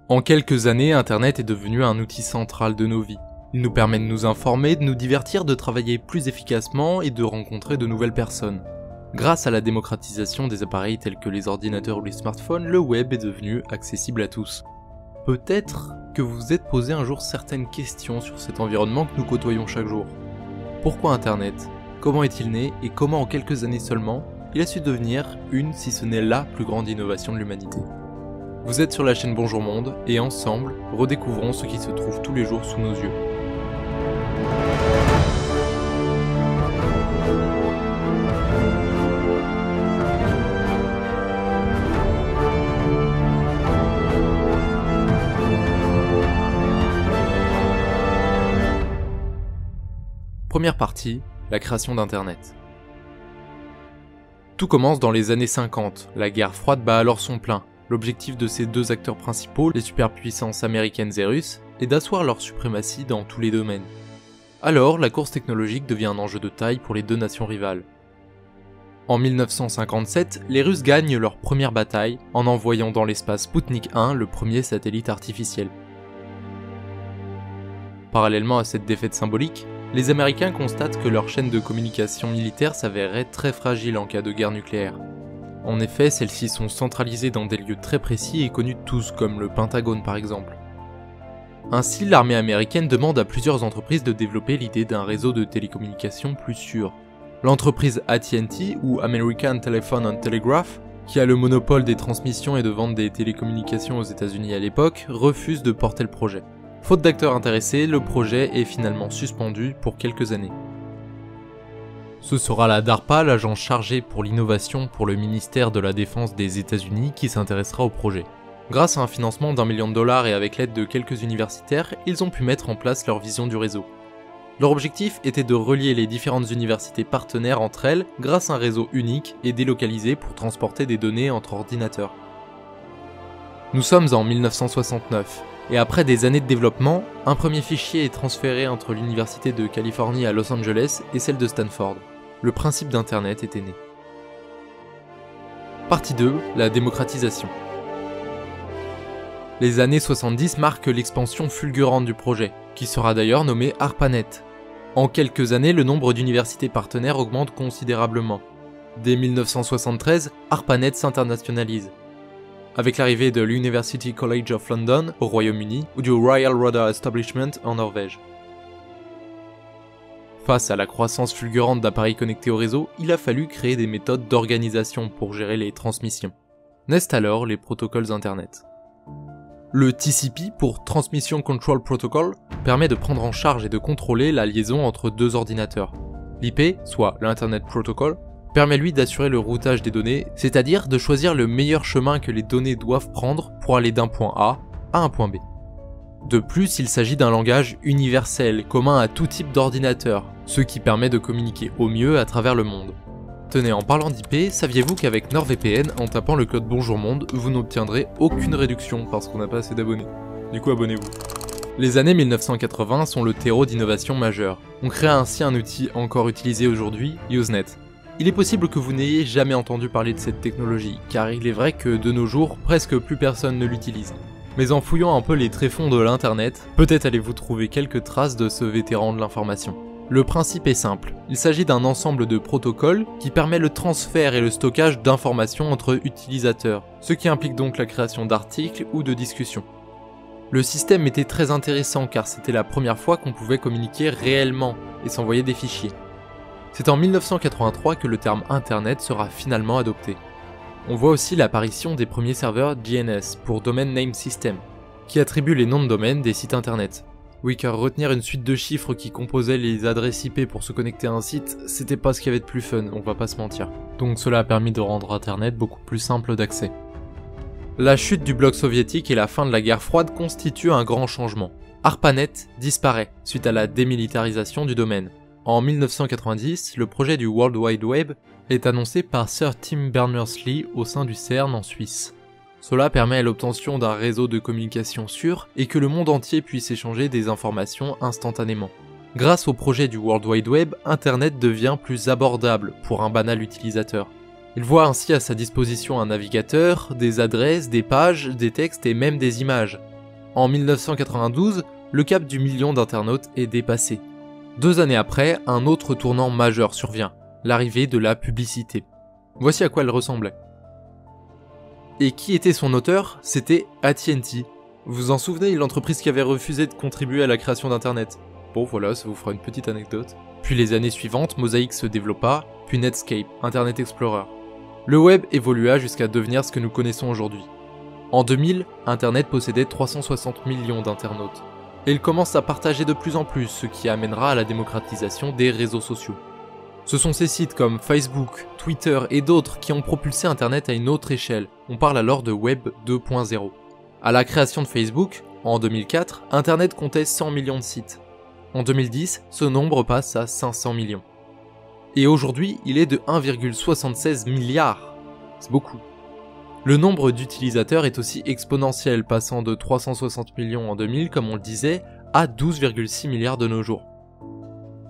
En quelques années, Internet est devenu un outil central de nos vies. Il nous permet de nous informer, de nous divertir, de travailler plus efficacement et de rencontrer de nouvelles personnes. Grâce à la démocratisation des appareils tels que les ordinateurs ou les smartphones, le web est devenu accessible à tous. Peut-être que vous vous êtes posé un jour certaines questions sur cet environnement que nous côtoyons chaque jour. Pourquoi Internet ? Comment est-il né et comment en quelques années seulement, il a su devenir une, si ce n'est la plus grande innovation de l'humanité ? Vous êtes sur la chaîne Bonjour Monde et ensemble, redécouvrons ce qui se trouve tous les jours sous nos yeux. Première partie, la création d'Internet. Tout commence dans les années 50, la guerre froide bat alors son plein. L'objectif de ces deux acteurs principaux, les superpuissances américaines et russes, est d'asseoir leur suprématie dans tous les domaines. Alors, la course technologique devient un enjeu de taille pour les deux nations rivales. En 1957, les Russes gagnent leur première bataille en envoyant dans l'espace Sputnik 1 le premier satellite artificiel. Parallèlement à cette défaite symbolique, les Américains constatent que leur chaîne de communication militaire s'avérerait très fragile en cas de guerre nucléaire. En effet, celles-ci sont centralisées dans des lieux très précis et connus de tous, comme le Pentagone par exemple. Ainsi, l'armée américaine demande à plusieurs entreprises de développer l'idée d'un réseau de télécommunications plus sûr. L'entreprise AT&T, ou American Telephone and Telegraph, qui a le monopole des transmissions et de vente des télécommunications aux États-Unis à l'époque, refuse de porter le projet. Faute d'acteurs intéressés, le projet est finalement suspendu pour quelques années. Ce sera la DARPA, l'agence chargée pour l'innovation pour le ministère de la Défense des États-Unis, qui s'intéressera au projet. Grâce à un financement d'$1 million et avec l'aide de quelques universitaires, ils ont pu mettre en place leur vision du réseau. Leur objectif était de relier les différentes universités partenaires entre elles grâce à un réseau unique et délocalisé pour transporter des données entre ordinateurs. Nous sommes en 1969. Et après des années de développement, un premier fichier est transféré entre l'université de Californie à Los Angeles et celle de Stanford. Le principe d'Internet était né. Partie 2, la démocratisation. Les années 70 marquent l'expansion fulgurante du projet, qui sera d'ailleurs nommé ARPANET. En quelques années, le nombre d'universités partenaires augmente considérablement. Dès 1973, ARPANET s'internationalise. Avec l'arrivée de l'University College of London au Royaume-Uni ou du Royal Radar Establishment en Norvège. Face à la croissance fulgurante d'appareils connectés au réseau, il a fallu créer des méthodes d'organisation pour gérer les transmissions. Naissent alors les protocoles Internet. Le TCP, pour Transmission Control Protocol, permet de prendre en charge et de contrôler la liaison entre deux ordinateurs. L'IP, soit l'Internet Protocol, permet lui d'assurer le routage des données, c'est-à-dire de choisir le meilleur chemin que les données doivent prendre pour aller d'un point A à un point B. De plus, il s'agit d'un langage universel, commun à tout type d'ordinateur, ce qui permet de communiquer au mieux à travers le monde. Tenez, en parlant d'IP, saviez-vous qu'avec NordVPN, en tapant le code Bonjour Monde, vous n'obtiendrez aucune réduction parce qu'on n'a pas assez d'abonnés. Du coup, abonnez-vous. Les années 1980 sont le terreau d'innovation majeure. On crée ainsi un outil encore utilisé aujourd'hui, Usenet. Il est possible que vous n'ayez jamais entendu parler de cette technologie, car il est vrai que de nos jours, presque plus personne ne l'utilise. Mais en fouillant un peu les tréfonds de l'internet, peut-être allez-vous trouver quelques traces de ce vétéran de l'information. Le principe est simple, il s'agit d'un ensemble de protocoles qui permet le transfert et le stockage d'informations entre utilisateurs, ce qui implique donc la création d'articles ou de discussions. Le système était très intéressant car c'était la première fois qu'on pouvait communiquer réellement et s'envoyer des fichiers. C'est en 1983 que le terme Internet sera finalement adopté. On voit aussi l'apparition des premiers serveurs DNS pour Domain Name System, qui attribuent les noms de domaine des sites internet. Oui, car retenir une suite de chiffres qui composaient les adresses IP pour se connecter à un site, c'était pas ce qu'il y avait de plus fun, on va pas se mentir. Donc cela a permis de rendre Internet beaucoup plus simple d'accès. La chute du bloc soviétique et la fin de la guerre froide constituent un grand changement. ARPANET disparaît suite à la démilitarisation du domaine. En 1990, le projet du World Wide Web est annoncé par Sir Tim Berners-Lee au sein du CERN en Suisse. Cela permet l'obtention d'un réseau de communication sûr et que le monde entier puisse échanger des informations instantanément. Grâce au projet du World Wide Web, Internet devient plus abordable pour un banal utilisateur. Il voit ainsi à sa disposition un navigateur, des adresses, des pages, des textes et même des images. En 1992, le cap du million d'internautes est dépassé. 2 années après, un autre tournant majeur survient, l'arrivée de la publicité. Voici à quoi elle ressemblait. Et qui était son auteur? C'était AT&T. Vous vous en souvenez, l'entreprise qui avait refusé de contribuer à la création d'Internet. Bon voilà, ça vous fera une petite anecdote. Puis les années suivantes, Mosaic se développa, puis Netscape, Internet Explorer. Le web évolua jusqu'à devenir ce que nous connaissons aujourd'hui. En 2000, Internet possédait 360 millions d'internautes. Et il commence à partager de plus en plus, ce qui amènera à la démocratisation des réseaux sociaux. Ce sont ces sites comme Facebook, Twitter et d'autres qui ont propulsé Internet à une autre échelle. On parle alors de Web 2.0. À la création de Facebook, en 2004, Internet comptait 100 millions de sites. En 2010, ce nombre passe à 500 millions. Et aujourd'hui, il est de 1,76 milliard. C'est beaucoup. Le nombre d'utilisateurs est aussi exponentiel, passant de 360 millions en 2000, comme on le disait, à 12,6 milliards de nos jours.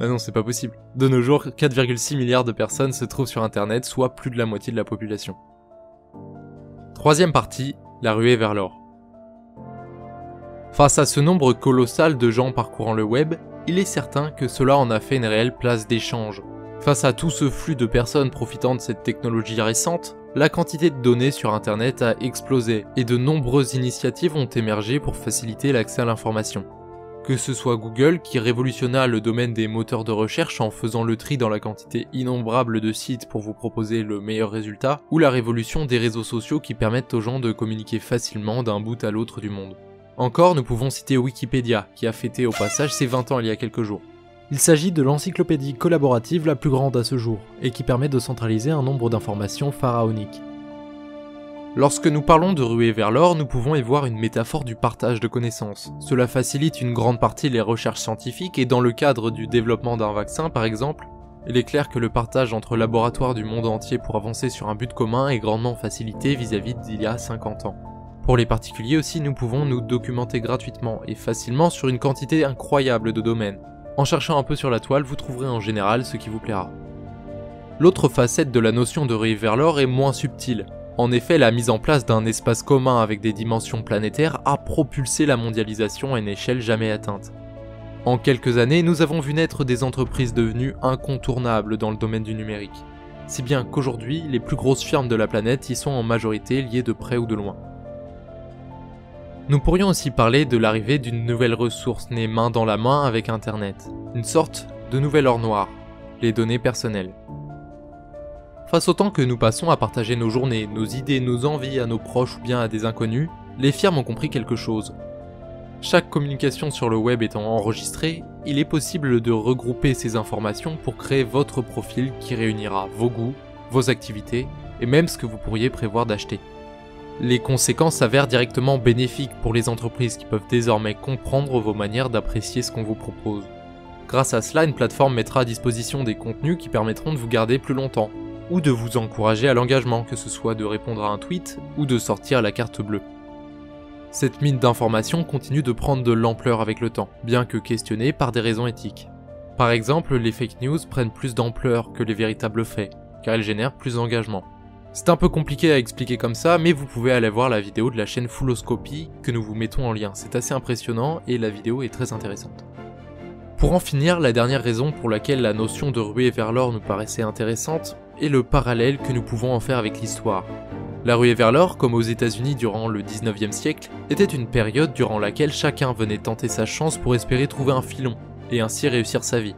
Ah non, c'est pas possible. De nos jours, 4,6 milliards de personnes se trouvent sur Internet, soit plus de la moitié de la population. Troisième partie, la ruée vers l'or. Face à ce nombre colossal de gens parcourant le web, il est certain que cela en a fait une réelle place d'échange. Face à tout ce flux de personnes profitant de cette technologie récente, la quantité de données sur Internet a explosé et de nombreuses initiatives ont émergé pour faciliter l'accès à l'information. Que ce soit Google qui révolutionna le domaine des moteurs de recherche en faisant le tri dans la quantité innombrable de sites pour vous proposer le meilleur résultat, ou la révolution des réseaux sociaux qui permettent aux gens de communiquer facilement d'un bout à l'autre du monde. Encore, nous pouvons citer Wikipédia, qui a fêté au passage ses 20 ans il y a quelques jours. Il s'agit de l'encyclopédie collaborative la plus grande à ce jour, et qui permet de centraliser un nombre d'informations pharaoniques. Lorsque nous parlons de ruée vers l'or, nous pouvons y voir une métaphore du partage de connaissances. Cela facilite une grande partie les recherches scientifiques et dans le cadre du développement d'un vaccin par exemple, il est clair que le partage entre laboratoires du monde entier pour avancer sur un but commun est grandement facilité vis-à-vis d'il y a 50 ans. Pour les particuliers aussi, nous pouvons nous documenter gratuitement et facilement sur une quantité incroyable de domaines. En cherchant un peu sur la toile, vous trouverez en général ce qui vous plaira. L'autre facette de la notion de ruée vers l'or est moins subtile. En effet, la mise en place d'un espace commun avec des dimensions planétaires a propulsé la mondialisation à une échelle jamais atteinte. En quelques années, nous avons vu naître des entreprises devenues incontournables dans le domaine du numérique. Si bien qu'aujourd'hui, les plus grosses firmes de la planète y sont en majorité liées de près ou de loin. Nous pourrions aussi parler de l'arrivée d'une nouvelle ressource née main dans la main avec Internet, une sorte de nouvel or noir, les données personnelles. Face au temps que nous passons à partager nos journées, nos idées, nos envies à nos proches ou bien à des inconnus, les firmes ont compris quelque chose. Chaque communication sur le web étant enregistrée, il est possible de regrouper ces informations pour créer votre profil qui réunira vos goûts, vos activités et même ce que vous pourriez prévoir d'acheter. Les conséquences s'avèrent directement bénéfiques pour les entreprises qui peuvent désormais comprendre vos manières d'apprécier ce qu'on vous propose. Grâce à cela, une plateforme mettra à disposition des contenus qui permettront de vous garder plus longtemps, ou de vous encourager à l'engagement, que ce soit de répondre à un tweet ou de sortir la carte bleue. Cette mine d'informations continue de prendre de l'ampleur avec le temps, bien que questionnée par des raisons éthiques. Par exemple, les fake news prennent plus d'ampleur que les véritables faits, car elles génèrent plus d'engagement. C'est un peu compliqué à expliquer comme ça, mais vous pouvez aller voir la vidéo de la chaîne Fulloscopy que nous vous mettons en lien, c'est assez impressionnant et la vidéo est très intéressante. Pour en finir, la dernière raison pour laquelle la notion de ruée vers l'or nous paraissait intéressante est le parallèle que nous pouvons en faire avec l'histoire. La ruée vers l'or, comme aux États-Unis durant le 19e siècle, était une période durant laquelle chacun venait tenter sa chance pour espérer trouver un filon, et ainsi réussir sa vie.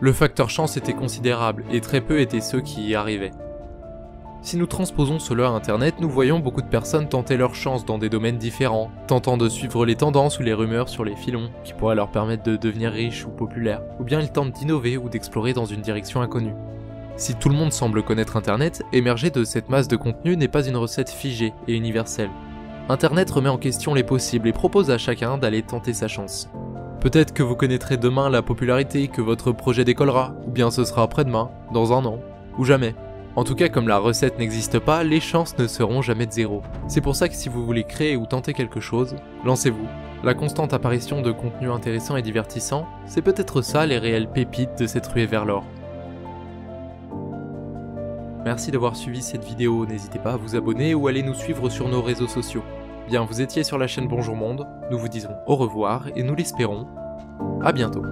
Le facteur chance était considérable, et très peu étaient ceux qui y arrivaient. Si nous transposons cela à Internet, nous voyons beaucoup de personnes tenter leur chance dans des domaines différents, tentant de suivre les tendances ou les rumeurs sur les filons, qui pourraient leur permettre de devenir riches ou populaires, ou bien ils tentent d'innover ou d'explorer dans une direction inconnue. Si tout le monde semble connaître Internet, émerger de cette masse de contenu n'est pas une recette figée et universelle. Internet remet en question les possibles et propose à chacun d'aller tenter sa chance. Peut-être que vous connaîtrez demain la popularité que votre projet décollera, ou bien ce sera après-demain, dans un an, ou jamais. En tout cas, comme la recette n'existe pas, les chances ne seront jamais de zéro. C'est pour ça que si vous voulez créer ou tenter quelque chose, lancez-vous. La constante apparition de contenus intéressants et divertissants, c'est peut-être ça les réelles pépites de cette ruée vers l'or. Merci d'avoir suivi cette vidéo, n'hésitez pas à vous abonner ou aller nous suivre sur nos réseaux sociaux. Bien, vous étiez sur la chaîne Bonjour Monde, nous vous disons au revoir et nous l'espérons, à bientôt.